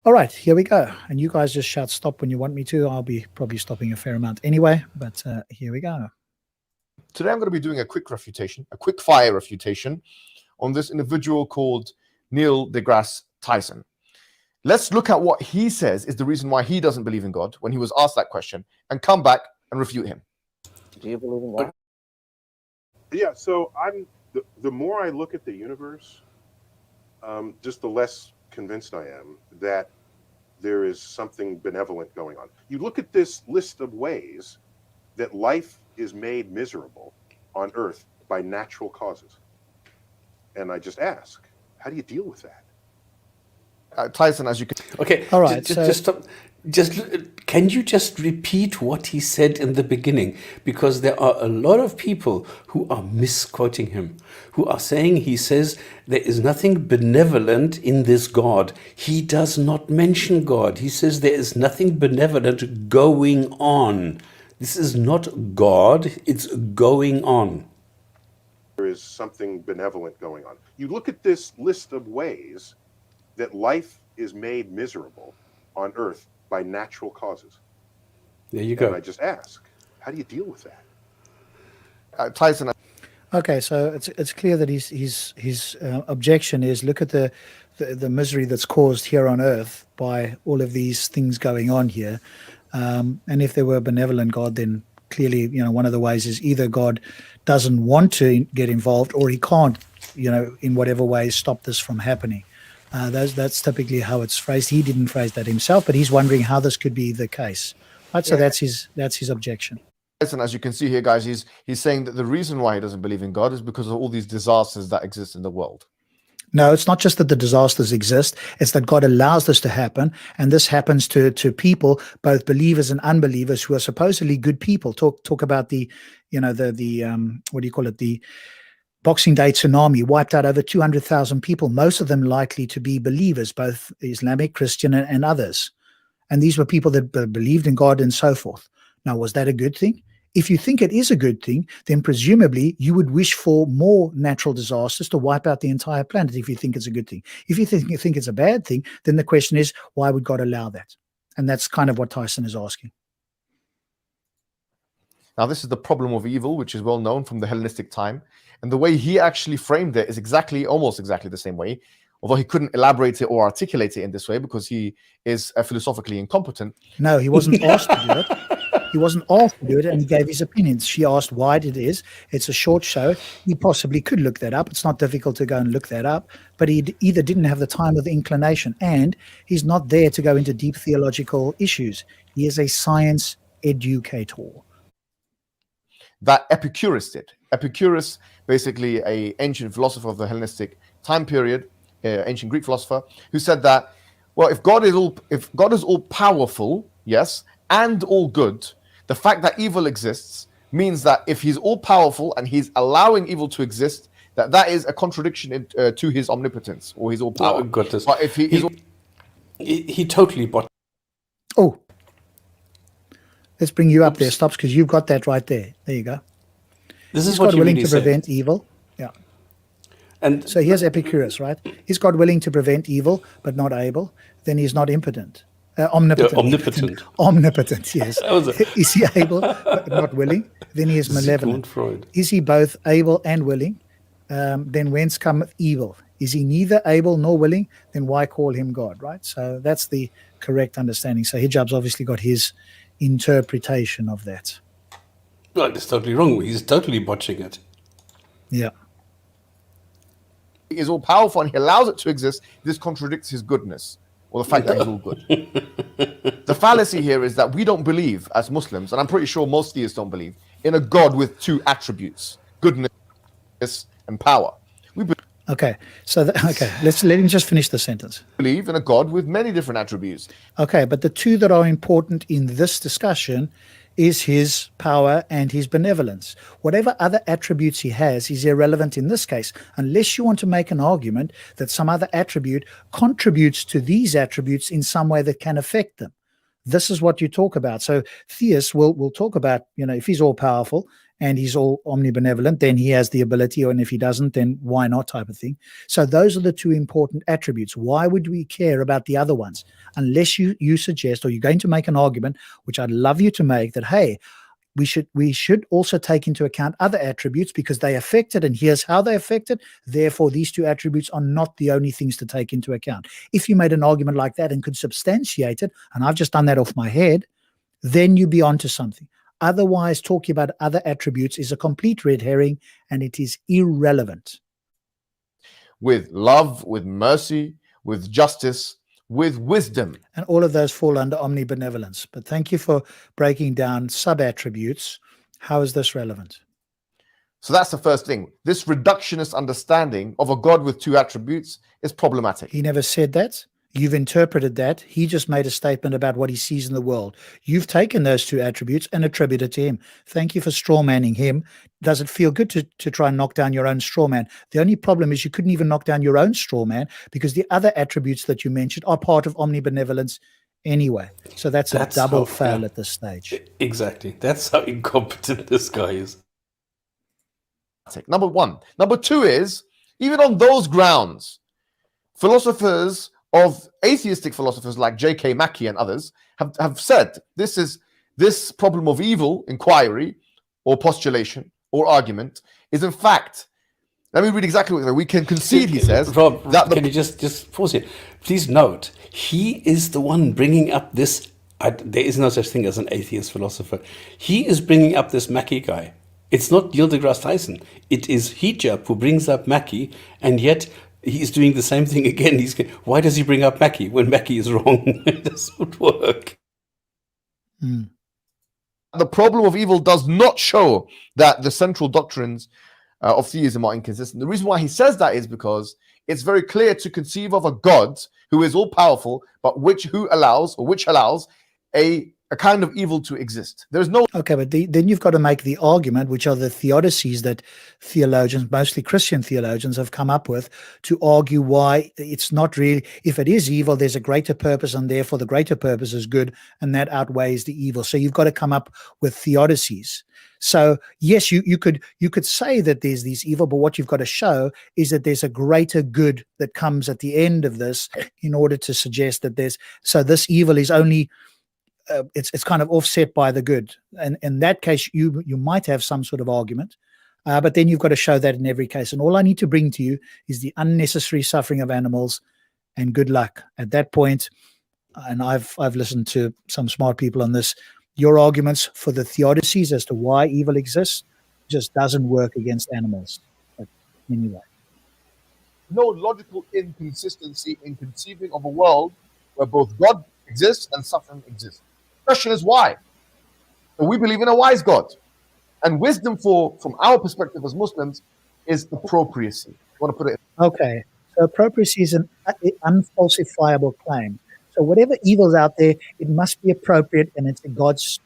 All right, here we go. And you guys just shout stop when you want me to. I'll be probably stopping a fair amount anyway, but here we go. Today I'm going to be doing a quick refutation, a quick fire refutation on this individual called Neil deGrasse Tyson. Let's look at what he says is the reason why he doesn't believe in God when he was asked that question, and come back and refute him. Do you believe in God? Yeah, so the more I look at the universe, just the less convinced I am that there is something benevolent going on. You look at this list of ways that life is made miserable on Earth by natural causes. And I just ask, how do you deal with that? Tyson, as you can... Okay, all right. Can you just repeat what he said in the beginning? Because there are a lot of people who are misquoting him, who are saying he says there is nothing benevolent in this God. He does not mention God. He says there is nothing benevolent going on. This is not God, it's going on. There is something benevolent going on. You look at this list of ways that life is made miserable on Earth by natural causes. There you go. And I just ask, how do you deal with that? Tyson. Okay, so it's clear that his objection is look at the misery that's caused here on Earth by all of these things going on here. And if there were a benevolent God, then clearly, one of the ways is either God doesn't want to get involved or he can't, in whatever way stop this from happening. That's typically how it's phrased. He didn't phrase that himself, but he's wondering how this could be the case. Right? So that's his objection. And as you can see here, guys, he's saying that the reason why he doesn't believe in God is because of all these disasters that exist in the world. No, it's not just that the disasters exist. It's that God allows this to happen. And this happens to people, both believers and unbelievers who are supposedly good people. Talk about the what do you call it? The Boxing Day tsunami wiped out over 200,000 people, most of them likely to be believers, both Islamic, Christian, and others. And these were people that believed in God and so forth. Now, was that a good thing? If you think it is a good thing, then presumably you would wish for more natural disasters to wipe out the entire planet if you think it's a good thing. If you think it's a bad thing, then the question is, why would God allow that? And that's kind of what Tyson is asking. Now, this is the problem of evil, which is well known from the Hellenistic time. And the way he actually framed it is almost exactly the same way, although he couldn't elaborate it or articulate it in this way because he is philosophically incompetent. No, he wasn't asked to do it. He wasn't asked to do it, and he gave his opinions. She asked why it is. It's a short show. He possibly could look that up. It's not difficult to go and look that up, but he either didn't have the time or the inclination, and he's not there to go into deep theological issues. He is a science educator. That Epicurus did. Epicurus, basically an ancient philosopher of the Hellenistic time period, ancient Greek philosopher, who said that, well, if God is all powerful, yes, and all good, the fact that evil exists means that if he's all powerful and he's allowing evil to exist, that is a contradiction to his omnipotence or his all power. Oh, goodness. But if he totally bought. Oh, let's bring you up there, Stops, because you've got that right there. There you go. This is Is what God you willing really to said. prevent evil? Yeah. And So here's Epicurus, right? Is God willing to prevent evil but not able? Then he's not impotent. Omnipotent. omnipotent. Omnipotent, yes. That was a- Is he able but not willing? Then he is malevolent. Sigmund Freud. Is he both able and willing? Then whence cometh evil? Is he neither able nor willing? Then why call him God, right? So that's the correct understanding. So Hijab's obviously got his interpretation of that. Well, it's totally wrong. He's totally botching it. Yeah. he is all powerful and he allows it to exist, this contradicts his goodness or the fact that he's all good. The fallacy here is that we don't believe as Muslims, and I'm pretty sure most theists don't believe, in a God with two attributes, goodness and power. We Okay, so let him just finish the sentence. believe in a God with many different attributes. Okay, but the two that are important in this discussion is his power and his benevolence. Whatever other attributes he has is irrelevant in this case, unless you want to make an argument that some other attribute contributes to these attributes in some way that can affect them. This is what you talk about. So theists will talk about, if he's all powerful and he's all omnibenevolent, then he has the ability, and if he doesn't, then why not, type of thing. So those are the two important attributes. Why would we care about the other ones? Unless you suggest, or you're going to make an argument, which I'd love you to make, that, hey, we should also take into account other attributes because they affect it, and here's how they affect it. Therefore, these two attributes are not the only things to take into account. If you made an argument like that and could substantiate it, and I've just done that off my head, then you'd be onto something. Otherwise, talking about other attributes is a complete red herring, and it is irrelevant. With love, with mercy, with justice, with wisdom. And all of those fall under omnibenevolence. But thank you for breaking down sub-attributes. How is this relevant? So that's the first thing. This reductionist understanding of a God with two attributes is problematic. He never said that. You've interpreted that. He just made a statement about what he sees in the world. You've taken those two attributes and attributed to him. Thank you for strawmanning him. Does it feel good to try and knock down your own strawman? The only problem is you couldn't even knock down your own strawman because the other attributes that you mentioned are part of omnibenevolence anyway. So that's a double fail at this stage. Exactly. That's how incompetent this guy is. Number one. Number two is, even on those grounds, philosophers of atheistic philosophers like J.K. Mackie and others have said this problem of evil inquiry or postulation or argument is in fact, let me read exactly what we can concede, he says. Rob, can you just pause here? Please note, he is the one bringing up this. There is no such thing as an atheist philosopher. He is bringing up this Mackie guy. It's not Neil deGrasse Tyson. It is Hijab who brings up Mackie, and yet he's doing the same thing again. Why does he bring up Mackie when Mackie is wrong? It doesn't work. The problem of evil does not show that the central doctrines of theism are inconsistent. The reason why he says that is because it's very clear to conceive of a God who is all powerful, but which allows a kind of evil to exist. There's no... Okay, but then you've got to make the argument, which are the theodicies that theologians, mostly Christian theologians, have come up with to argue why it's not really, if it is evil, there's a greater purpose, and therefore the greater purpose is good, and that outweighs the evil. So you've got to come up with theodicies. So yes, you could say that there's these evil, but what you've got to show is that there's a greater good that comes at the end of this in order to suggest that this evil is only... it's kind of offset by the good, and in that case you might have some sort of argument, but then you've got to show that in every case. And all I need to bring to you is the unnecessary suffering of animals, and good luck at that point. And I've listened to some smart people on this. Your arguments for the theodicies as to why evil exists just doesn't work against animals. But anyway, no logical inconsistency in conceiving of a world where both God exists and suffering exists. The question is why? So we believe in a wise God, and wisdom from our perspective as Muslims is appropriacy. You want to put it? Okay, so appropriacy is an unfalsifiable claim. So whatever evil's out there, it must be appropriate, and it's God's.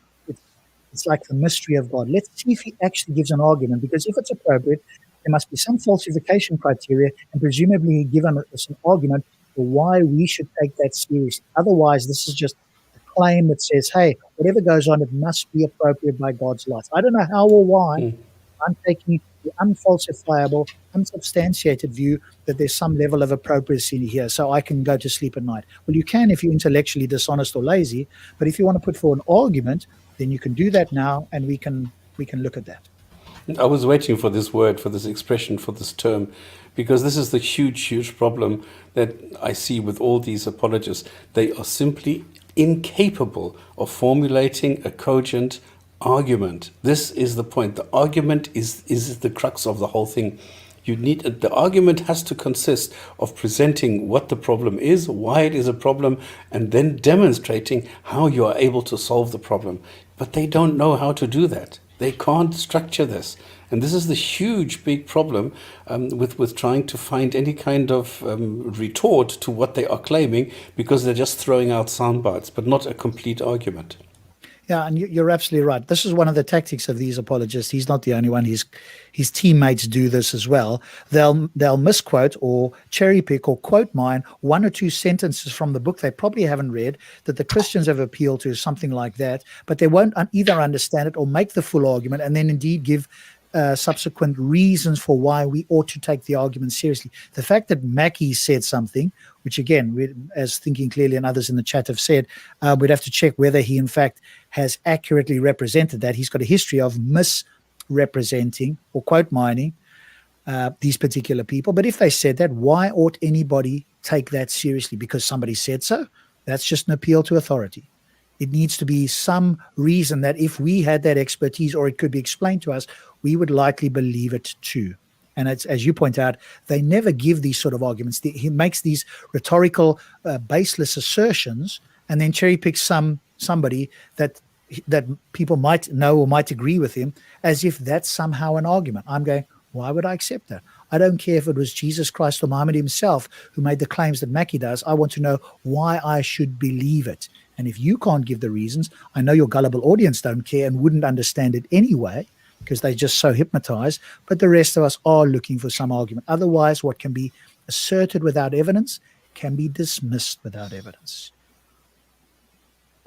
It's like the mystery of God. Let's see if he actually gives an argument, because if it's appropriate, there must be some falsification criteria, and presumably he given us an argument for why we should take that seriously. Otherwise, this is just claim that says, hey, whatever goes on, it must be appropriate by God's light. I don't know how or why. I'm taking the unfalsifiable, unsubstantiated view that there's some level of appropriacy here, so I can go to sleep at night. Well, you can if you're intellectually dishonest or lazy, but if you want to put forward an argument, then you can do that now, and we can look at that. I was waiting for this word, for this expression, for this term, because this is the huge problem that I see with all these apologists. They are simply incapable of formulating a cogent argument. This is the point. The argument is the crux of the whole thing. The argument has to consist of presenting what the problem is, why it is a problem, and then demonstrating how you are able to solve the problem. But they don't know how to do that. They can't structure this. And this is the huge, big problem with trying to find any kind of retort to what they are claiming, because they're just throwing out sound bites, but not a complete argument. Yeah, and you're absolutely right. This is one of the tactics of these apologists. He's not the only one. His teammates do this as well. They'll misquote or cherry pick or quote mine one or two sentences from the book they probably haven't read that the Christians have appealed to, something like that. But they won't either understand it or make the full argument, and then indeed give subsequent reasons for why we ought to take the argument seriously. The fact that Mackie said something, which again, as Thinking Clearly and others in the chat have said, we'd have to check whether he in fact has accurately represented that. He's got a history of misrepresenting or quote mining these particular people. But if they said that, why ought anybody take that seriously? Because somebody said so? That's just an appeal to authority. It needs to be some reason that if we had that expertise or it could be explained to us, we would likely believe it too. And it's, as you point out, they never give these sort of arguments. He makes these rhetorical, baseless assertions and then cherry picks somebody that people might know or might agree with him as if that's somehow an argument. I'm going, why would I accept that? I don't care if it was Jesus Christ or Muhammad himself who made the claims that Mackie does. I want to know why I should believe it. And if you can't give the reasons, I know your gullible audience don't care and wouldn't understand it anyway because they're just so hypnotized. But the rest of us are looking for some argument. Otherwise, what can be asserted without evidence can be dismissed without evidence.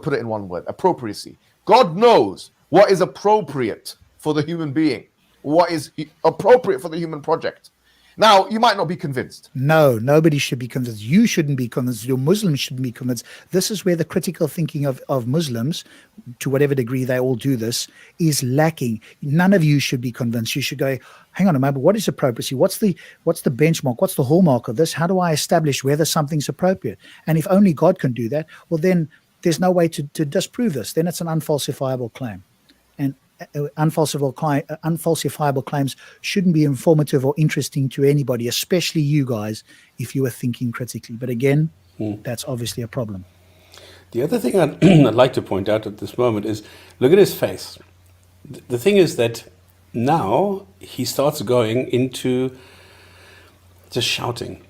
Put it in one word: appropriacy. God knows what is appropriate for the human being, what is appropriate for the human project. Now, you might not be convinced. No, nobody should be convinced. You shouldn't be convinced. Your Muslims shouldn't be convinced. This is where the critical thinking of Muslims, to whatever degree they all do this, is lacking. None of you should be convinced. You should go, hang on a moment, what is appropriacy? What's the benchmark? What's the hallmark of this? How do I establish whether something's appropriate? And if only God can do that, well, then there's no way to disprove this. Then it's an unfalsifiable claim. And unfalsifiable claims shouldn't be informative or interesting to anybody, especially you guys, if you are thinking critically. But again, that's obviously a problem. The other thing I'd like to point out at this moment is, look at his face. The thing is that now he starts going into just shouting.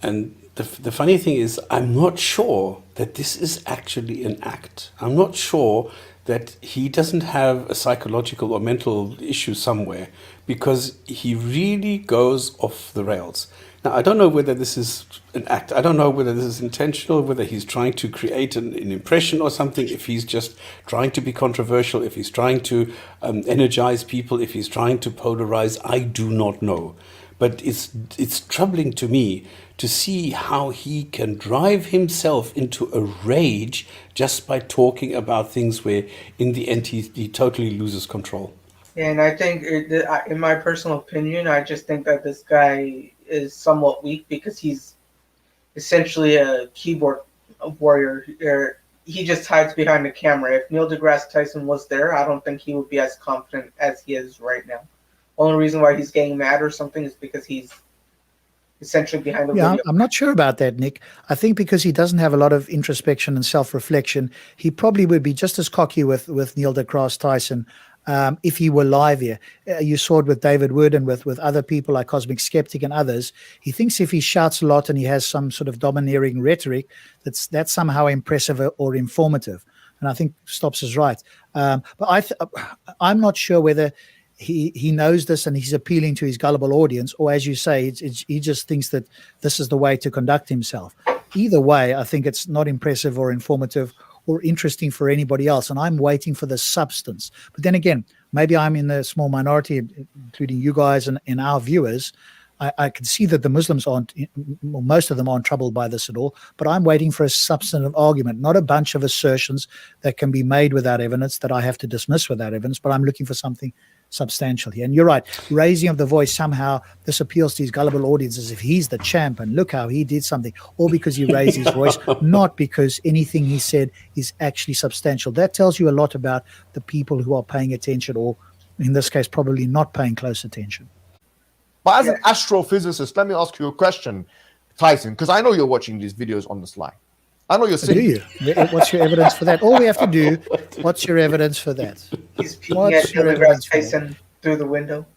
And the funny thing is, I'm not sure that this is actually an act. I'm not sure that he doesn't have a psychological or mental issue somewhere, because he really goes off the rails. Now, I don't know whether this is an act. I don't know whether this is intentional, whether he's trying to create an impression or something, if he's just trying to be controversial, if he's trying to energize people, if he's trying to polarize. I do not know. But it's troubling to me to see how he can drive himself into a rage just by talking about things where in the end he totally loses control. And I think, in my personal opinion, I just think that this guy is somewhat weak because he's essentially a keyboard warrior. He just hides behind the camera. If Neil deGrasse Tyson was there, I don't think he would be as confident as he is right now. Only reason why he's getting mad or something is because he's essentially behind the video. I'm not sure about that, Nick. I think because he doesn't have a lot of introspection and self-reflection, he probably would be just as cocky with Neil deGrasse Tyson if he were live here. You saw it with David Wood and with other people like Cosmic Skeptic and others. He thinks if he shouts a lot and he has some sort of domineering rhetoric, that's somehow impressive or informative. And I think Stops is right. But I'm not sure whether he knows this and he's appealing to his gullible audience, or as you say, he just thinks that this is the way to conduct himself. Either way, I think it's not impressive or informative or interesting for anybody else, and I'm waiting for the substance. But then again, maybe I'm in the small minority, including you guys and our viewers. I can see that the Muslims aren't, or most of them aren't troubled by this at all, but I'm waiting for a substantive argument, not a bunch of assertions that can be made without evidence that I have to dismiss without evidence, but I'm looking for something substantial here. And you're right, raising of the voice, somehow this appeals to his gullible audience as if he's the champ and look how he did something, or because he raised his voice, not because anything he said is actually substantial. That tells you a lot about the people who are paying attention, or in this case, probably not paying close attention. But as an astrophysicist, let me ask you a question, Tyson, because I know you're watching these videos on the sly. I know you're sitting. Do you? What's your evidence for that? All we have to do, what's your evidence for that? He's peeking at Neil deGrasse Tyson through the window.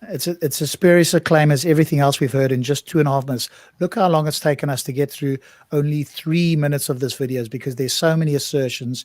It's a spurious claim as everything else we've heard in just 2.5 minutes. Look how long it's taken us to get through only 3 minutes of this videos, because there's so many assertions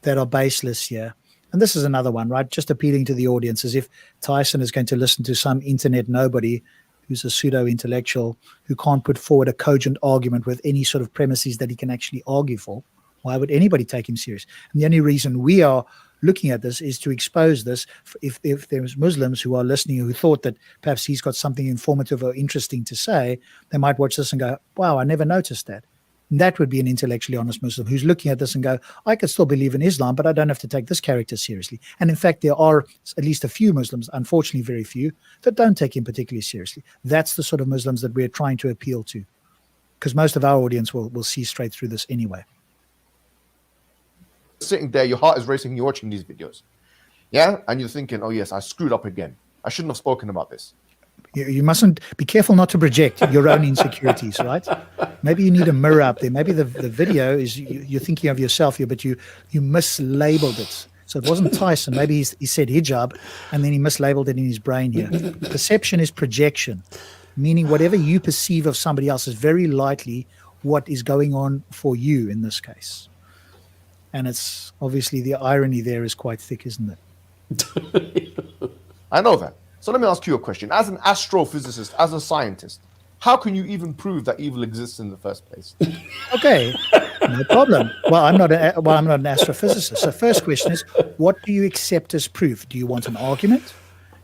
that are baseless here. And this is another one, right? Just appealing to the audience, as if Tyson is going to listen to some internet nobody who's a pseudo-intellectual who can't put forward a cogent argument with any sort of premises that he can actually argue for. Why would anybody take him serious? And the only reason we are looking at this is to expose this. If there's Muslims who are listening who thought that perhaps he's got something informative or interesting to say, they might watch this and go, wow, I never noticed that. And that would be an intellectually honest Muslim who's looking at this and go, I could still believe in Islam, but I don't have to take this character seriously. And in fact, there are at least a few Muslims, unfortunately very few, that don't take him particularly seriously. That's the sort of Muslims that we're trying to appeal to, because most of our audience will see straight through this anyway. Sitting there, your heart is racing, you're watching these videos. Yeah? And you're thinking, oh yes, I screwed up again. I shouldn't have spoken about this. You mustn't be careful not to project your own insecurities, right? Maybe you need a mirror up there. Maybe the video is you're thinking of yourself here, but you mislabeled it. So it wasn't Tyson. Maybe he said hijab, and then he mislabeled it in his brain here. Perception is projection, meaning whatever you perceive of somebody else is very likely what is going on for you in this case. And it's obviously the irony there is quite thick, isn't it? I know that. So let me ask you a question. As an astrophysicist, as a scientist, how can you even prove that evil exists in the first place? Okay, no problem. Well, I'm not an astrophysicist. So first question is, what do you accept as proof? Do you want an argument?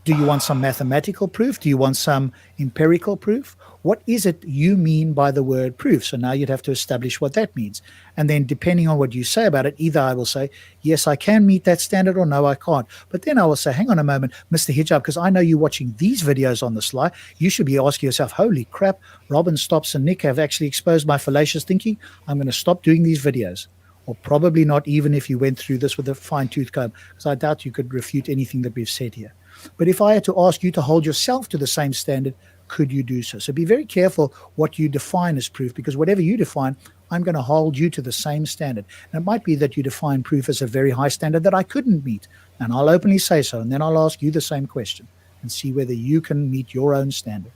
Do you want some mathematical proof? Do you want some empirical proof? What is it you mean by the word proof? So now you'd have to establish what that means. And then depending on what you say about it, either I will say, yes, I can meet that standard, or no, I can't. But then I will say, hang on a moment, Mr. Hijab, because I know you're watching these videos on the sly. You should be asking yourself, holy crap, Robin, Stops, and Nick have actually exposed my fallacious thinking. I'm going to stop doing these videos. Or probably not, even if you went through this with a fine-tooth comb, because I doubt you could refute anything that we've said here. But if I had to ask you to hold yourself to the same standard, could you do so? So be very careful what you define as proof, because whatever you define, I'm going to hold you to the same standard. And it might be that you define proof as a very high standard that I couldn't meet, and I'll openly say so, and then I'll ask you the same question and see whether you can meet your own standard.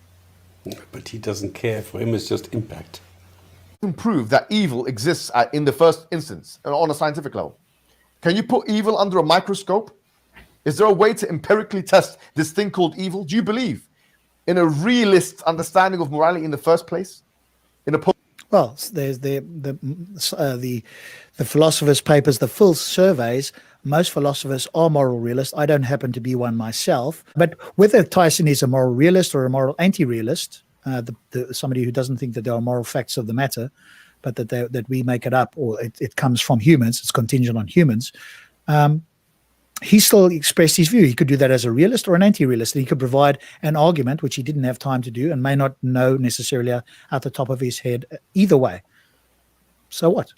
But he doesn't care. For him, it's just impact. Can prove that evil exists in the first instance on a scientific level? Can you put evil under a microscope? Is there a way to empirically test this thing called evil? Do you believe in a realist understanding of morality in the first place? Well, there's the philosophers' papers, the full surveys. Most philosophers are moral realists. I don't happen to be one myself. But whether Tyson is a moral realist or a moral anti-realist, somebody who doesn't think that there are moral facts of the matter, but that we make it up, or it comes from humans, it's contingent on humans, he still expressed his view. He could do that as a realist or an anti-realist. He could provide an argument, which he didn't have time to do and may not know necessarily at the top of his head either way. So what?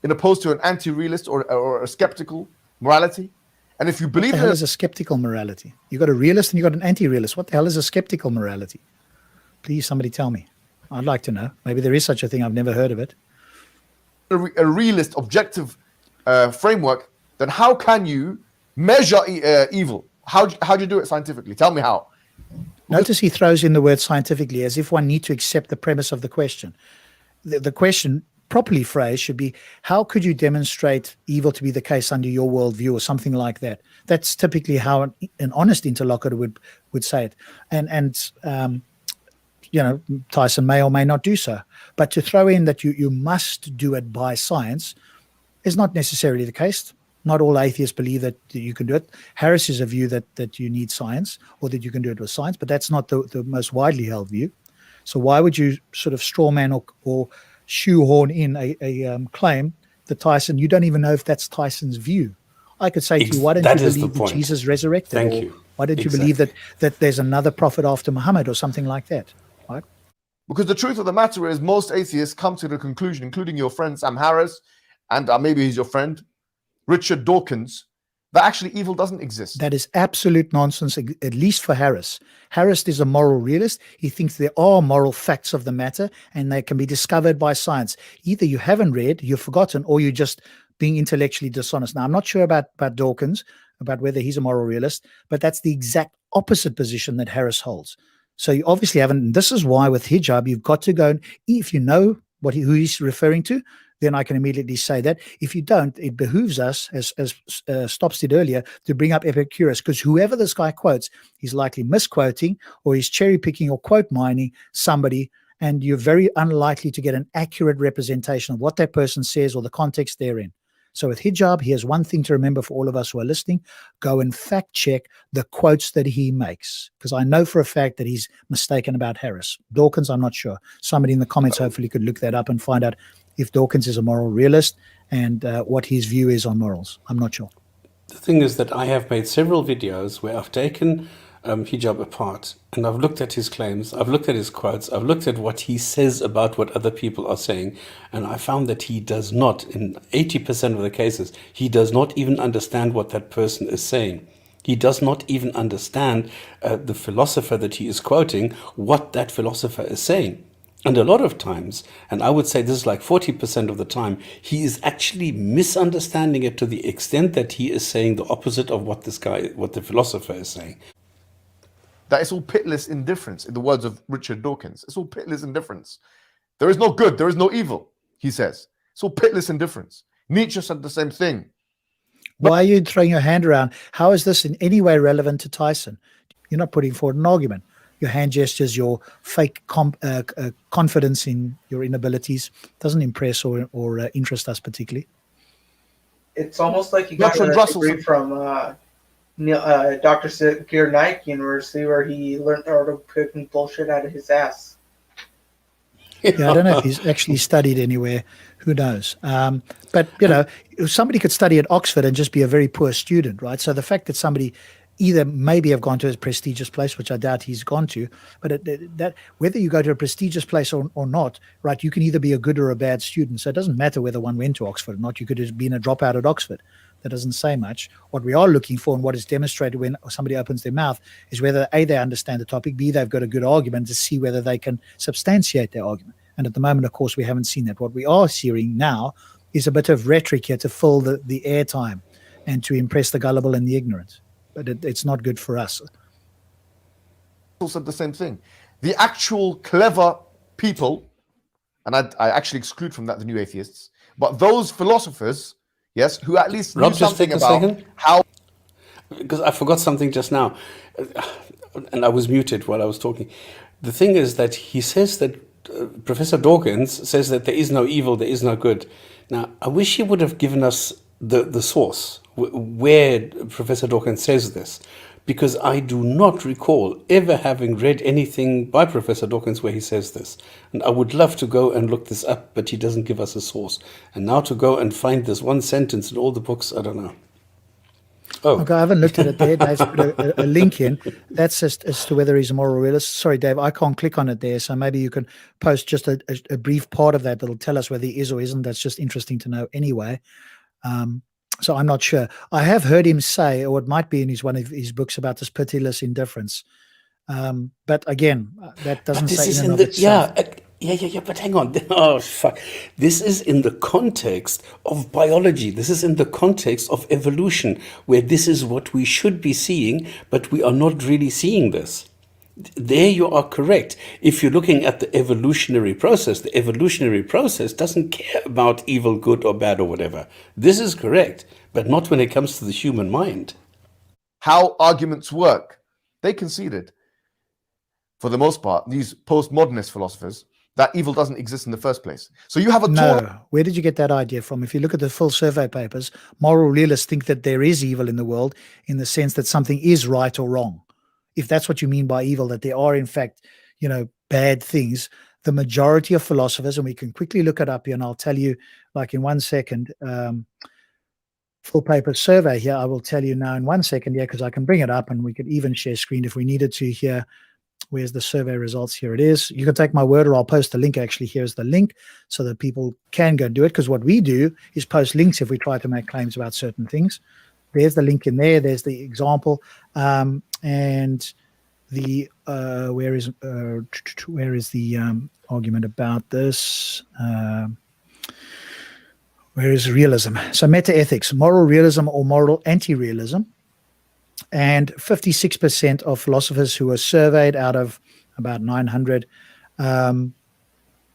In opposed to an anti-realist or a skeptical morality? And if you believe what the hell is a skeptical morality? You got a realist and you got an anti-realist. What the hell is a skeptical morality? Please, somebody tell me. I'd like to know. Maybe there is such a thing. I've never heard of it. A realist, objective framework, then how can you measure evil? How do you do it scientifically? Tell me how. Notice he throws in the word scientifically as if one need to accept the premise of the question. The question, properly phrased, should be, how could you demonstrate evil to be the case under your worldview, or something like that? That's typically how an honest interlocutor would say it. And Tyson may or may not do so. But to throw in that you must do it by science is not necessarily the case. Not all atheists believe that you can do it. Harris is a view that you need science, or that you can do it with science, but that's not the most widely held view. So why would you sort of strawman or shoehorn in a claim that Tyson, you don't even know if that's Tyson's view? I could say to you, why don't you believe that Jesus resurrected? Thank you. Why don't you believe that there's another prophet after Muhammad, or something like that? Right? Because the truth of the matter is, most atheists come to the conclusion, including your friend Sam Harris, and maybe he's your friend, Richard Dawkins, that actually evil doesn't exist. That is absolute nonsense, at least for Harris. Harris is a moral realist. He thinks there are moral facts of the matter, and they can be discovered by science. Either you haven't read, you've forgotten, or you're just being intellectually dishonest. Now, I'm not sure about Dawkins, about whether he's a moral realist, but that's the exact opposite position that Harris holds. So you obviously haven't. And this is why with hijab, you've got to go, and if you know who he's referring to, then I can immediately say that. If you don't, it behooves us, as Stops did earlier, to bring up Epicurus, because whoever this guy quotes, he's likely misquoting, or he's cherry picking or quote mining somebody, and you're very unlikely to get an accurate representation of what that person says or the context they're in. So with Hijab, here's one thing to remember for all of us who are listening: go and fact check the quotes that he makes, because I know for a fact that he's mistaken about Harris. Dawkins, I'm not sure. Somebody in the comments hopefully could look that up and find out if Dawkins is a moral realist and what his view is on morals. I'm not sure. The thing is that I have made several videos where I've taken Hijab apart, and I've looked at his claims, I've looked at his quotes, I've looked at what he says about what other people are saying, and I found that he does not, in 80% of the cases, he does not even understand what that person is saying. He does not even understand the philosopher that he is quoting, what that philosopher is saying. And a lot of times, and I would say this is like 40% of the time, he is actually misunderstanding it to the extent that he is saying the opposite of what the philosopher is saying. That it's all pitiless indifference, in the words of Richard Dawkins. It's all pitiless indifference. There is no good, there is no evil, he says. It's all pitiless indifference. Nietzsche said the same thing. Why are you throwing your hand around? How is this in any way relevant to Tyson? You're not putting forward an argument. Your hand gestures, your fake confidence in your inabilities doesn't impress or interest us particularly. It's almost like you got a degree from Dr. Zakir Naik University, where he learned how to pick bullshit out of his ass. Yeah, I don't know if he's actually studied anywhere. Who knows? But, somebody could study at Oxford and just be a very poor student, right? So the fact that somebody either maybe have gone to a prestigious place, which I doubt he's gone to, but that whether you go to a prestigious place or not, right, you can either be a good or a bad student. So it doesn't matter whether one went to Oxford or not. You could have been a dropout at Oxford. That doesn't say much. What we are looking for, and what is demonstrated when somebody opens their mouth, is whether A, they understand the topic, B, they've got a good argument, to see whether they can substantiate their argument. And at the moment, of course, we haven't seen that. What we are seeing now is a bit of rhetoric here to fill the airtime and to impress the gullible and the ignorant. But it's not good for us. Said the same thing. The actual clever people, and I actually exclude from that the new atheists, but those philosophers, yes, who at least knew something about how... Because I forgot something just now, and I was muted while I was talking. The thing is that he says that Professor Dawkins says that there is no evil, there is no good. Now, I wish he would have given us the source where Professor Dawkins says this, because I do not recall ever having read anything by Professor Dawkins where he says this. And I would love to go and look this up, but he doesn't give us a source. And now to go and find this one sentence in all the books, I don't know. Oh, okay, I haven't looked at it there. Dave's put a link in. That's just as to whether he's a moral realist. Sorry, Dave, I can't click on it there. So maybe you can post just a brief part of that that'll tell us whether he is or isn't. That's just interesting to know anyway. So I'm not sure. I have heard him say, or it might be in one of his books, about this pitiless indifference. But again, that doesn't say in and of itself. Yeah, but hang on. Oh, fuck. This is in the context of biology. This is in the context of evolution, where this is what we should be seeing, but we are not really seeing this. There you are correct. If you're looking at the evolutionary process doesn't care about evil, good, or bad, or whatever. This is correct, but not when it comes to the human mind. How arguments work. They conceded, for the most part, these postmodernist philosophers, that evil doesn't exist in the first place. So you have a where did you get that idea from? If you look at the full survey papers, moral realists think that there is evil in the world, in the sense that something is right or wrong. If that's what you mean by evil, that there are in fact, bad things, the majority of philosophers, and we can quickly look it up here, and I'll tell you like in 1 second, full paper survey here, I will tell you now in 1 second, because I can bring it up and we could even share screen if we needed to here. Where's the survey results? Here it is. You can take my word, or I'll post a link. Actually, here's the link so that people can go and do it. Because what we do is post links if we try to make claims about certain things. There's the link in there. There's the example. And the where is the argument about this? Where is realism? So meta-ethics, moral realism or moral anti-realism. And 56% of philosophers who were surveyed out of about 900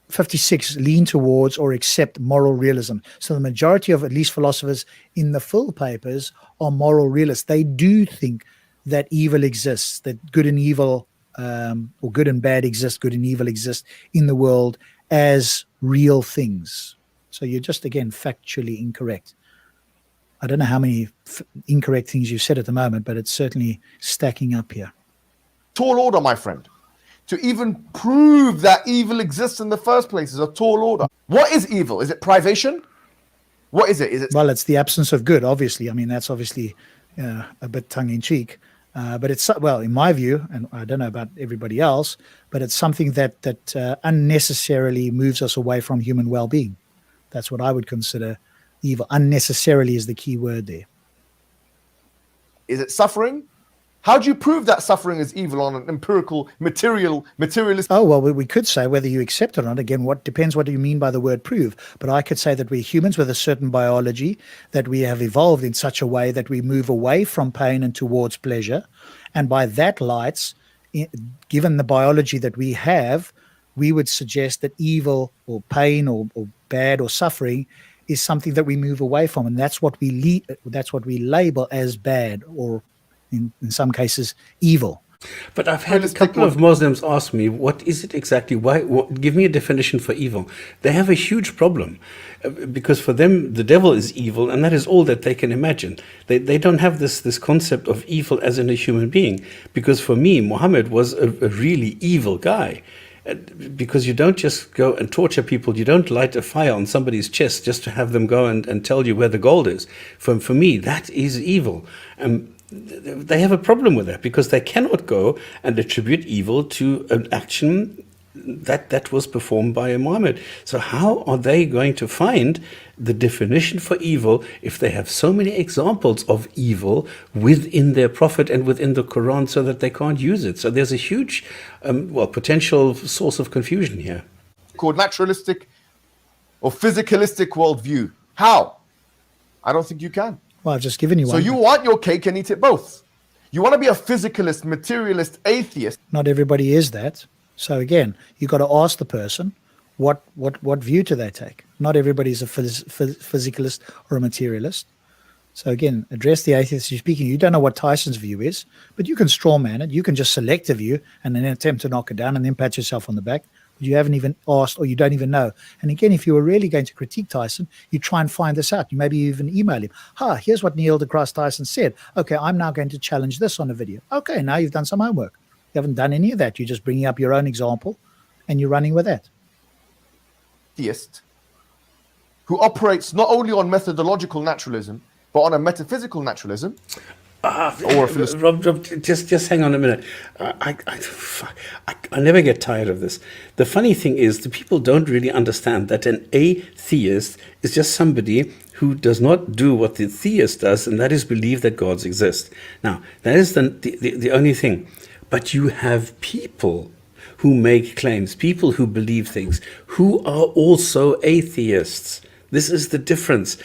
56 lean towards or accept moral realism. So the majority of at least philosophers in the full papers are moral realists. They do think that evil exists, that good and evil, or good and bad exist, good and evil exist in the world as real things. So you're just, again, factually incorrect. I don't know how many incorrect things you've said at the moment, but it's certainly stacking up here. Tall order, my friend. To even prove that evil exists in the first place is a tall order. What is evil? Is it privation? What is it? Is it? Well, it's the absence of good, obviously. I mean, that's obviously a bit tongue-in-cheek. But it's, well, in my view, and I don't know about everybody else, but it's something that unnecessarily moves us away from human well-being. That's what I would consider evil. Unnecessarily is the key word there. Is it suffering? How do you prove that suffering is evil on an empirical, materialist? Oh, well, we could say whether you accept it or not. Again, what depends what you mean by the word prove. But I could say that we're humans with a certain biology, that we have evolved in such a way that we move away from pain and towards pleasure. And by that lights, given the biology that we have, we would suggest that evil or pain or bad or suffering is something that we move away from. And that's what we label as bad, or in some cases, evil. But I've had a couple of Muslims ask me, what is it exactly? Give me a definition for evil. They have a huge problem because for them, the devil is evil, and that is all that they can imagine. They don't have this concept of evil as in a human being, because for me, Muhammad was a really evil guy. Because you don't just go and torture people, you don't light a fire on somebody's chest just to have them go and tell you where the gold is. For me, that is evil. They have a problem with that because they cannot go and attribute evil to an action that was performed by a Muhammad. So how are they going to find the definition for evil if they have so many examples of evil within their prophet and within the Quran so that they can't use it? So there's a huge, potential source of confusion here. Called naturalistic or physicalistic worldview. How? I don't think you can. Well, I've just given you one. So you want your cake and eat it both. You want to be a physicalist, materialist, atheist. Not everybody is that. So again, you've got to ask the person, what view do they take? Not everybody is a physicalist or a materialist. So again, address the atheist you're speaking. You don't know what Tyson's view is, but you can strawman it. You can just select a view and then attempt to knock it down and then pat yourself on the back. But you haven't even asked, or you don't even know. And again, if you were really going to critique Tyson, you try and find this out. You maybe even email him. Here's what Neil deGrasse Tyson said. Okay, I'm now going to challenge this on a video. Okay, now you've done some homework. You haven't done any of that. You're just bringing up your own example and you're running with that. Theist who operates not only on methodological naturalism, but on a metaphysical naturalism. Rob, just hang on a minute. I never get tired of this. The funny thing is, the people don't really understand that an atheist is just somebody who does not do what the theist does, and that is believe that gods exist. Now, that is the only thing. But you have people who make claims, people who believe things, who are also atheists. This is the difference.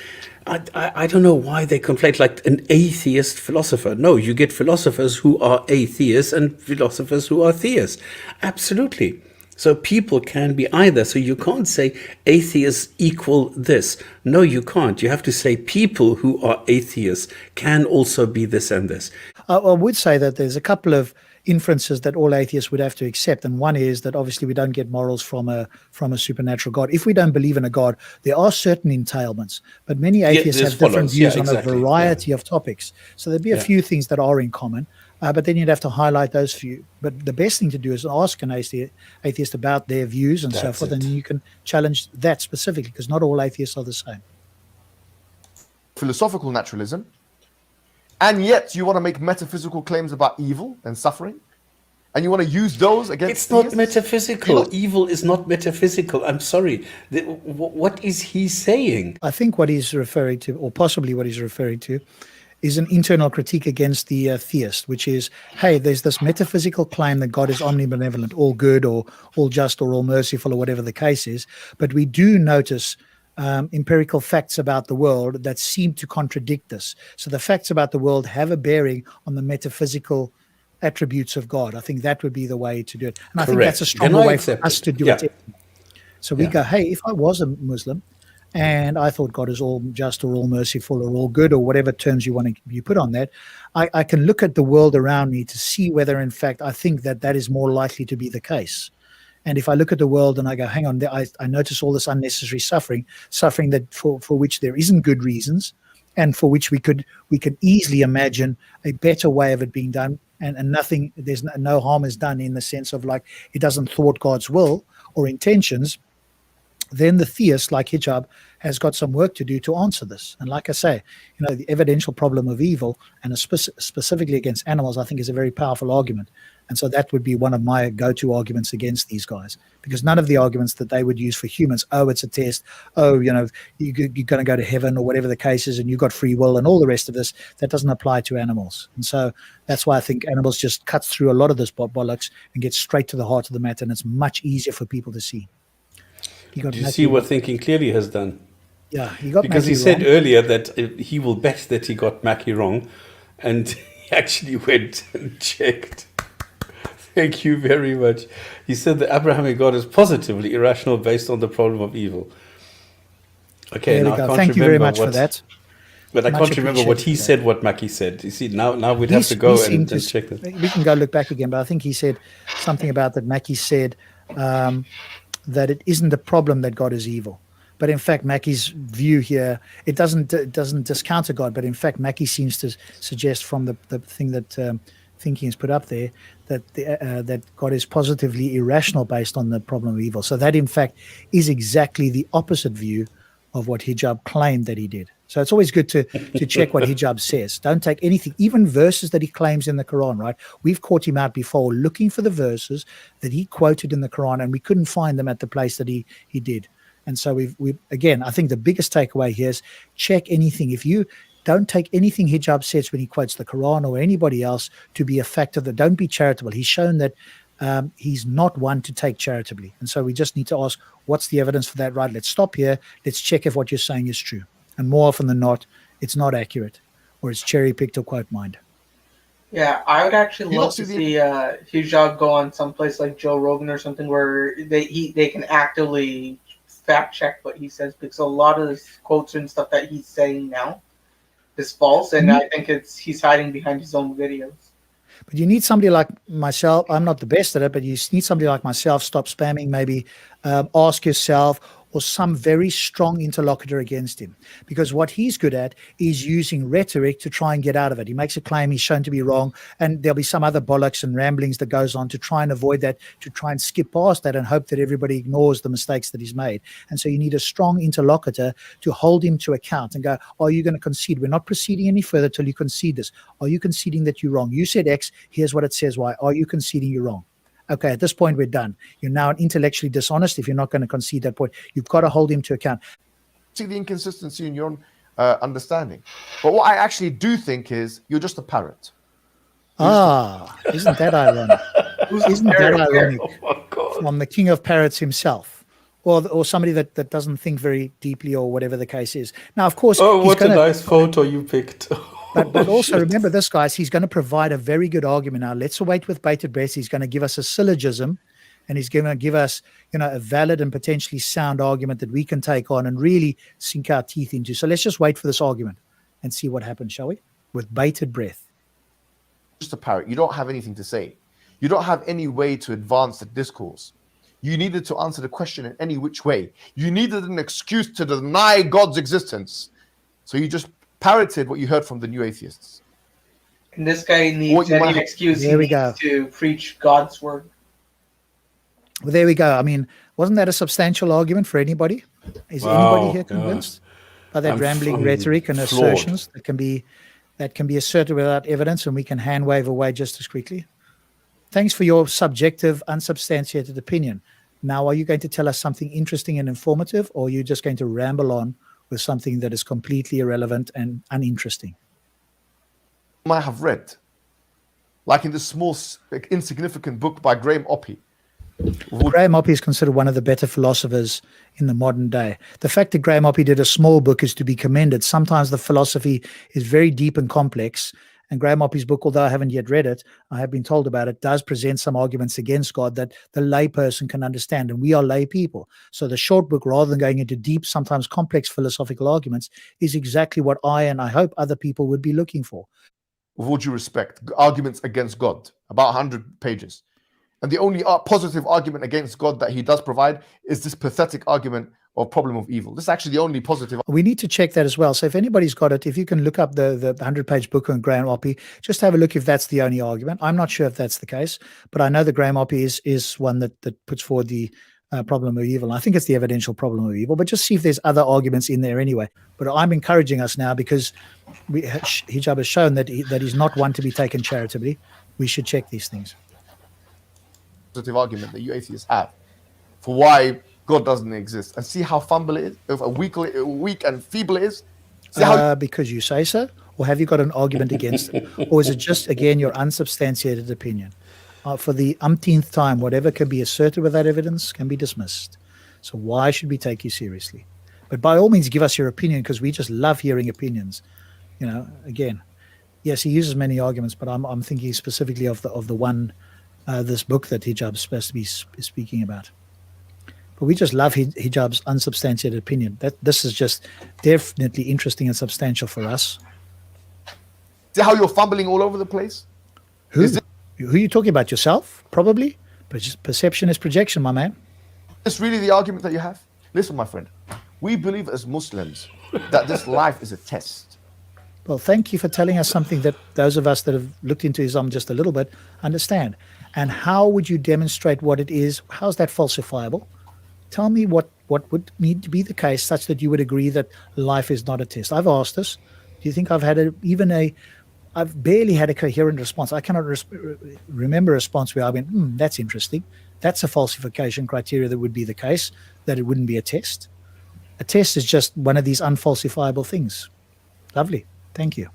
I don't know why they conflate like an atheist philosopher. No, you get philosophers who are atheists and philosophers who are theists. Absolutely. So people can be either. So you can't say atheists equal this. No, you can't. You have to say people who are atheists can also be this and this. I would say that there's a couple of inferences that all atheists would have to accept, and one is that obviously we don't get morals from a supernatural God. If we don't believe in a God, there are certain entailments, but many atheists have different views on a variety of topics. So there'd be a few things that are in common, but then you'd have to highlight those few. But the best thing to do is ask an atheist about their views and so forth, and you can challenge that specifically, because not all atheists are the same. Philosophical naturalism. And yet you want to make metaphysical claims about evil and suffering? And you want to use those against It's not metaphysical. Evil is not metaphysical. I'm sorry. What is he saying? I think what he's referring to, or possibly what he's referring to, is an internal critique against the theist, which is, hey, there's this metaphysical claim that God is omnibenevolent, all good or all just or all merciful or whatever the case is. But we do notice empirical facts about the world that seem to contradict this. So the facts about the world have a bearing on the metaphysical attributes of God. I think that would be the way to do it. And I think that's a stronger way for us to do it. So we Yeah. go, hey, if I was a Muslim and I thought God is all just or all merciful or all good or whatever terms you put on that, I can look at the world around me to see whether, in fact, I think that is more likely to be the case. And if I look at the world and I go, hang on, I notice all this unnecessary suffering that for which there isn't good reasons, and for which we could easily imagine a better way of it being done, and there's no harm is done in the sense of like it doesn't thwart God's will or intentions, then the theist like Hijab has got some work to do to answer this. And like I say, the evidential problem of evil, and specifically against animals, I think is a very powerful argument. And so that would be one of my go-to arguments against these guys, because none of the arguments that they would use for humans, it's a test, you're going to go to heaven or whatever the case is, and you've got free will and all the rest of this, that doesn't apply to animals. And so that's why I think animals just cuts through a lot of this bollocks and gets straight to the heart of the matter, and it's much easier for people to see. Do you see what Thinking Clearly has done? Yeah, he got because Mackie he said wrong. earlier that he will bet that he got Mackie wrong, and he actually went and checked. Thank you very much. He said the Abrahamic God is positively irrational based on the problem of evil. Okay, There we now go. I can't Thank you very remember much for that. But I Much can't remember what he appreciated said, what Mackie said. You see, now we'd have to go and check that. We can go look back again, but I think he said something about that. Mackie said that it isn't a problem that God is evil. But in fact, Mackie's view here, it doesn't discount God, but in fact, Mackie seems to suggest from the thing that Thinking has put up there that God is positively irrational based on the problem of evil. So that in fact is exactly the opposite view of what Hijab claimed that he did. So it's always good to check what Hijab says. Don't take anything, even verses that he claims in the Quran, right? We've caught him out before looking for the verses that he quoted in the Quran, and we couldn't find them at the place that he did. And so we again, I think the biggest takeaway here is check anything. If you don't take anything Hijab says when he quotes the Quran or anybody else to be a factor, that don't be charitable. He's shown that he's not one to take charitably. And so we just need to ask, what's the evidence for that? Right, let's stop here. Let's check if what you're saying is true. And more often than not, it's not accurate, or it's cherry-picked or quote-mined. Yeah, I would actually love to see Hijab go on someplace like Joe Rogan or something where they can actively fact-check what he says, because a lot of his quotes and stuff that he's saying now is false, and I think he's hiding behind his own videos. But you need somebody like myself. I'm not the best at it, but you need somebody like myself, stop spamming, maybe ask yourself, or some very strong interlocutor against him. Because what he's good at is using rhetoric to try and get out of it. He makes a claim, he's shown to be wrong, and there'll be some other bollocks and ramblings that goes on to try and avoid that, to try and skip past that and hope that everybody ignores the mistakes that he's made. And so you need a strong interlocutor to hold him to account and go, are you going to concede? We're not proceeding any further till you concede this. Are you conceding that you're wrong? You said X, here's what it says Y. Are you conceding you're wrong? Okay, at this point, we're done. You're now intellectually dishonest if you're not going to concede that point. You've got to hold him to account. See the inconsistency in your own understanding. But what I actually do think is you're just a parrot. Isn't that ironic? Isn't that ironic? Oh my God. From the king of parrots himself, or somebody that doesn't think very deeply, or whatever the case is. Now, of course, Oh, what a nice photo you picked. But also remember this, guys, he's going to provide a very good argument. Now, let's wait with bated breath. He's going to give us a syllogism, and he's going to give us, a valid and potentially sound argument that we can take on and really sink our teeth into. So let's just wait for this argument and see what happens, shall we? With bated breath. Just a parrot. You don't have anything to say. You don't have any way to advance the discourse. You needed to answer the question in any which way. You needed an excuse to deny God's existence. So you just parroted what you heard from the new atheists. And this guy needs any excuse to preach God's word. Well, there we go. I mean, wasn't that a substantial argument for anybody? Is anybody here convinced by that rambling rhetoric and assertions that can be asserted without evidence, and we can hand wave away just as quickly? Thanks for your subjective, unsubstantiated opinion. Now, are you going to tell us something interesting and informative, or are you just going to ramble on with something that is completely irrelevant and uninteresting? You might have read, like in this small, insignificant book by Graham Oppy. Graham Oppy is considered one of the better philosophers in the modern day. The fact that Graham Oppy did a small book is to be commended. Sometimes the philosophy is very deep and complex, And Graham Oppy's book, although I haven't yet read it, I have been told about it, does present some arguments against God that the lay person can understand. And we are lay people. So the short book, rather than going into deep, sometimes complex philosophical arguments, is exactly what I and I hope other people would be looking for. With all due respect, arguments against God, about 100 pages. And the only positive argument against God that he does provide is this pathetic argument or problem of evil. This is actually the only positive. We need to check that as well. So if anybody's got it, if you can look up the 100-page book on Graham Oppy, just have a look if that's the only argument. I'm not sure if that's the case, but I know that Graham Oppy is one that puts forward the problem of evil. And I think it's the evidential problem of evil, but just see if there's other arguments in there anyway. But I'm encouraging us now, because Hijab has shown that he's not one to be taken charitably. We should check these things. Positive argument that you atheists have for why God doesn't exist, and see how fumble it is, if weak and feeble it is. See how because you say so, or have you got an argument against it, or is it just again your unsubstantiated opinion? For the umpteenth time, whatever can be asserted without evidence can be dismissed. So why should we take you seriously? But by all means, give us your opinion, because we just love hearing opinions. You know, again, yes, he uses many arguments, but I'm thinking specifically of the one, this book that Hijab's supposed to be speaking about. But we just love Hijab's unsubstantiated opinion. This is just definitely interesting and substantial for us. see how you're fumbling all over the place? Who are you talking about? Yourself? Probably. But perception is projection, my man. Is this really the argument that you have? Listen, my friend, we believe as Muslims that this life is a test. Well, thank you for telling us something that those of us that have looked into Islam just a little bit understand. And how would you demonstrate what it is? How's that falsifiable? Tell me what would need to be the case such that you would agree that life is not a test. I've asked this. Do you think I've had I've barely had a coherent response. I cannot remember a response where I went, that's interesting. That's a falsification criteria that would be the case, that it wouldn't be a test. A test is just one of these unfalsifiable things. Lovely. Thank you.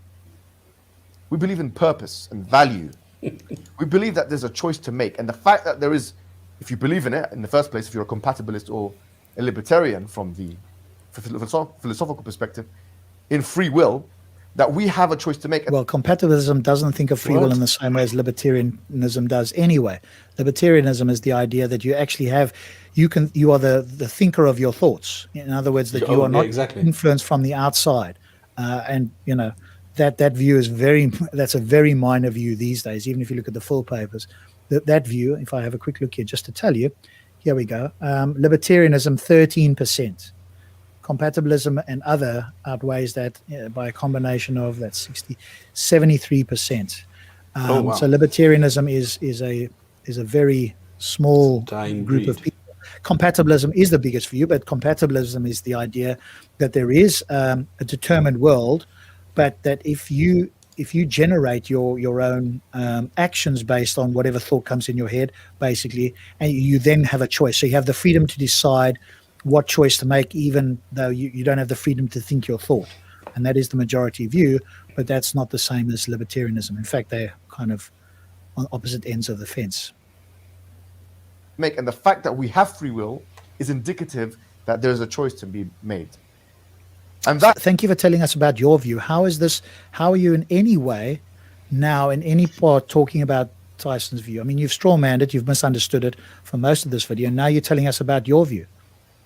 We believe in purpose and value. We believe that there's a choice to make. And the fact that there is, if you believe in it in the first place, if you're a compatibilist or a libertarian from the philosophical perspective, in free will, that we have a choice to make. Well, compatibilism doesn't think of free will in the same way as libertarianism does anyway. Libertarianism is the idea that you actually have, you are the thinker of your thoughts. In other words, that you are not influenced from the outside. And, you know, that view is that's a very minor view these days, even if you look at the full papers. That view, if I have a quick look here, just to tell you, here we go. Libertarianism, 13%. Compatibilism and other outweighs that by a combination of 73%. Wow. So libertarianism is a very small group of people. Compatibilism is the biggest view, but compatibilism is the idea that there is a determined world, but that if you generate your own actions based on whatever thought comes in your head, basically, and you then have a choice. So you have the freedom to decide what choice to make, even though you don't have the freedom to think your thought. And that is the majority view, but that's not the same as libertarianism. In fact, they're kind of on opposite ends of the fence. And the fact that we have free will is indicative that there's a choice to be made. And that. Thank you for telling us about your view. How are you in any way now in any part talking about Tyson's view? I mean, you've strawmanned it, you've misunderstood it for most of this video. Now you're telling us about your view.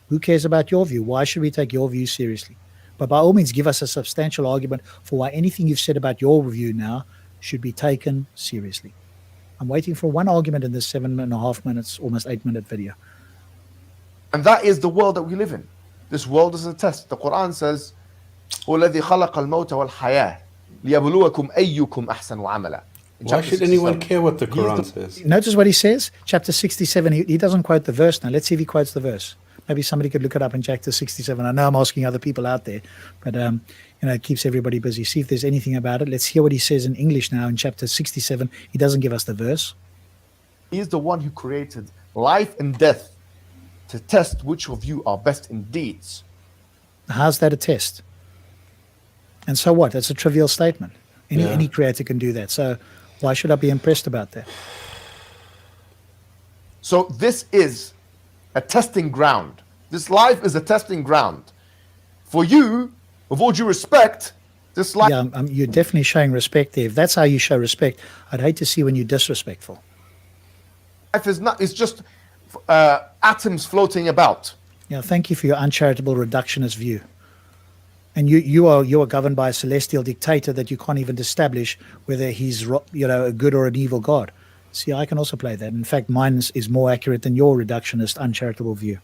Who cares about your view? Why should we take your view seriously? But by all means, give us a substantial argument for why anything you've said about your view now should be taken seriously. I'm waiting for one argument in this 7.5 minutes, almost 8-minute video. And that is the world that we live in. This world is a test. The Quran says, وَالَّذِي خَلَقَ الْمَوْتَ وَالْحَيَاةَ لِيَبْلُوَكُمْ أَيُّكُمْ أَحْسَنُ عَمَلًا. Why should anyone care what the Quran says? Notice what he says, chapter 67. He doesn't quote the verse now. Let's see if he quotes the verse. Maybe somebody could look it up in chapter 67. I know I'm asking other people out there, but it keeps everybody busy. See if there's anything about it. Let's hear what he says in English now in chapter 67. He doesn't give us the verse. He is the one who created life and death to test which of you are best in deeds. How's that a test? And so what? That's a trivial statement. Any creator can do that. So why should I be impressed about that? So this is a testing ground. This life is a testing ground. For you, with all due respect, Just like Yeah, you're definitely showing respect there. If that's how you show respect, I'd hate to see when you're disrespectful. life is not, it's just atoms floating about. Yeah, thank you for your uncharitable reductionist view. And you are governed by a celestial dictator that you can't even establish whether he's a good or an evil God. See, I can also play that. In fact, mine is more accurate than your reductionist, uncharitable view.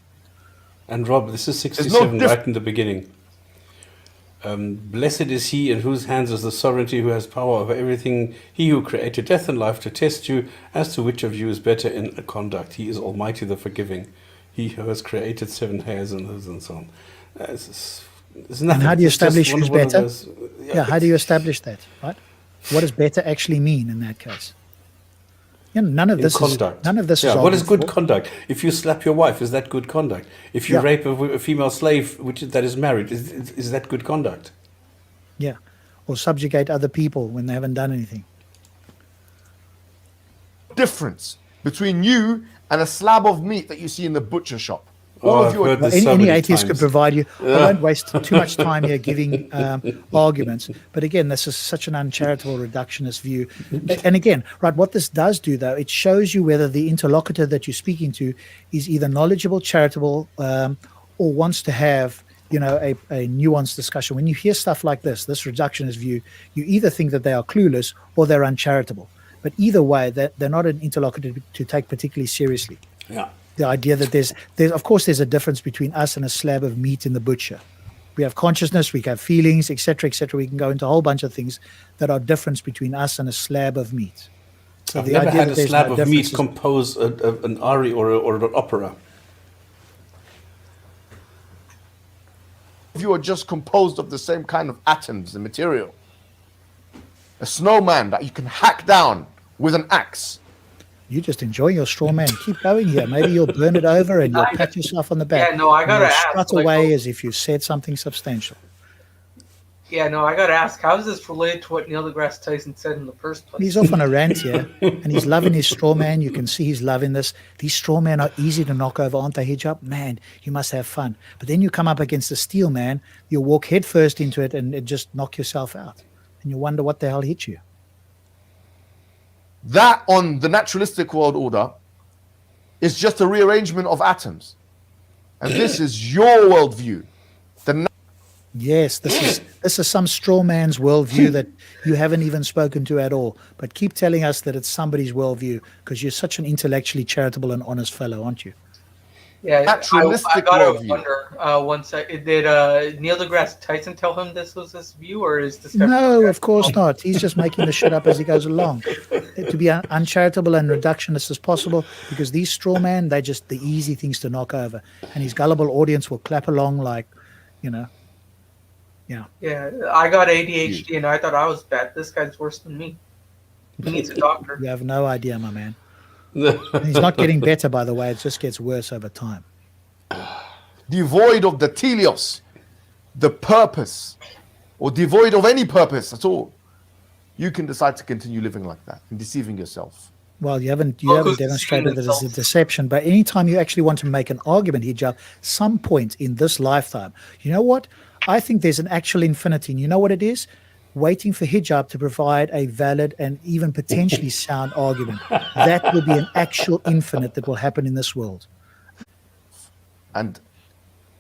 And Rob, this is no 67 right in the beginning. Blessed is he in whose hands is the sovereignty, who has power over everything. He who created death and life to test you as to which of you is better in conduct. He is Almighty, the forgiving. He who has created 7 hairs and so on. It's nothing. And how do you It's just establish who's one of better? those- Yeah, how do you establish that, right? What does better actually mean in that case? None of in this conduct. is none of this Yeah, is what is argued good for. conduct? If you slap your wife, is that good conduct? If you Yeah. rape a female slave that is married, is that good conduct? Yeah, or subjugate other people when they haven't done anything. difference between you and a slab of meat that you see in the butcher shop. All of I've you are heard Well, this so any many atheist could times. provide you. I won't waste too much time here giving arguments. But again, this is such an uncharitable reductionist view. And again, right, what this does do, though, it shows you whether the interlocutor that you're speaking to is either knowledgeable, charitable, or wants to have, a nuanced discussion. When you hear stuff like this reductionist view, you either think that they are clueless or they're uncharitable. But either way, they're not an interlocutor to take particularly seriously. Yeah. The idea that there's of course there's a difference between us and a slab of meat in the butcher. We have consciousness, we have feelings, etc., etc. We can go into a whole bunch of things that are difference between us and a slab of meat. So I've never had a there's slab no of meat difference is- compose an aria or an opera. you are just composed of the same kind of atoms and material. A snowman that you can hack down with an axe. You just enjoy your straw man. Keep going here. Maybe you'll burn it over and you'll pat yourself on the back. Yeah, no, I and gotta you'll ask, strut like, away as if you said something substantial. Yeah, no, I gotta ask, how is this related to what Neil deGrasse Tyson said in the first place? He's off on a rant here, and he's loving his straw man. You can see he's loving this. These straw men are easy to knock over, aren't they, Hijab? Man, you must have fun. But then you come up against a steel man, you'll walk head first into it and just knock yourself out. And you wonder what the hell hit you. That on the naturalistic world order is just a rearrangement of atoms. And this is your worldview. Yes, this is some straw man's worldview that you haven't even spoken to at all. But keep telling us that it's somebody's worldview because you're such an intellectually charitable and honest fellow, aren't you? Yeah, I Naturalistic gotta worldview. wonder one second. Did Neil deGrasse Tyson tell him this was his view, or is this guy? No, of course not. He's just making the shit up as he goes along. To be uncharitable and reductionist as possible, because these straw men, they're just the easy things to knock over. And his gullible audience will clap along like, yeah. Yeah, I got ADHD and I thought I was bad. This guy's worse than me. He needs a doctor. You have no idea, my man. And he's not getting better, by the way. It just gets worse over time. Devoid of the teleos, the purpose, or devoid of any purpose at all. You can decide to continue living like that and deceiving yourself. Well, you haven't who's demonstrated that deceiving it's a deception. But anytime you actually want to make an argument, Hijab, some point in this lifetime, you know what? I think there's an actual infinity. And you know what it is? Waiting for Hijab to provide a valid and even potentially sound argument. That will be an actual infinite that will happen in this world. And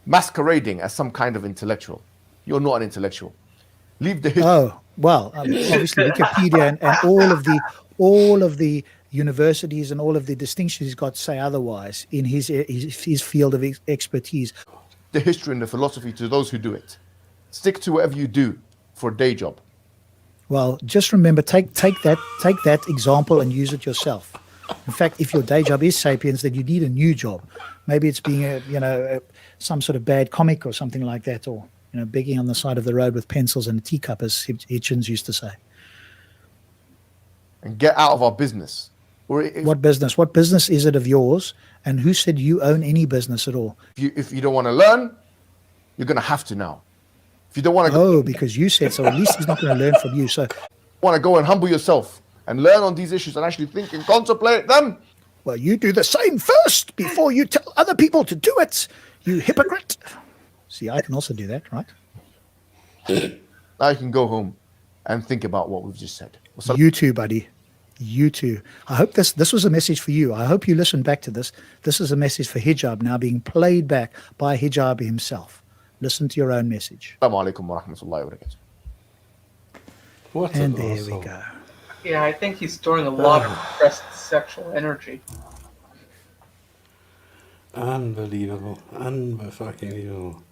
masquerading as some kind of intellectual. You're not an intellectual. Leave the history. Oh, well, obviously Wikipedia and all of the universities and all of the distinctions he's got say otherwise in his field of expertise. The history and the philosophy to those who do it. Stick to whatever you do for a day job. Well, just remember, take that example and use it yourself. In fact, if your day job is sapiens, then you need a new job. Maybe it's being some sort of bad comic or something like that, or begging on the side of the road with pencils and a teacup, as Hitchens used to say. And get out of our business. What business? What business is it of yours? And who said you own any business at all? If you don't want to learn, you're going to have to now. If you don't want to Oh, because you said so. At least he's not going to learn from you. So, go and humble yourself and learn on these issues and actually think and contemplate them. well, you do the same first before you tell other people to do it, you hypocrite. See, I can also do that, right? Now you can go home and think about what we've just said. You too, buddy. You too. I hope this was a message for you. I hope you listen back to this. This is a message for Hijab now being played back by Hijab himself. Listen to your own message. Assalamu alaikum wa rahmatullahi wa barakatuh. What And an there asshole. we go. Yeah, I think he's storing a lot of repressed sexual energy. Unbelievable. Unfucking-believable.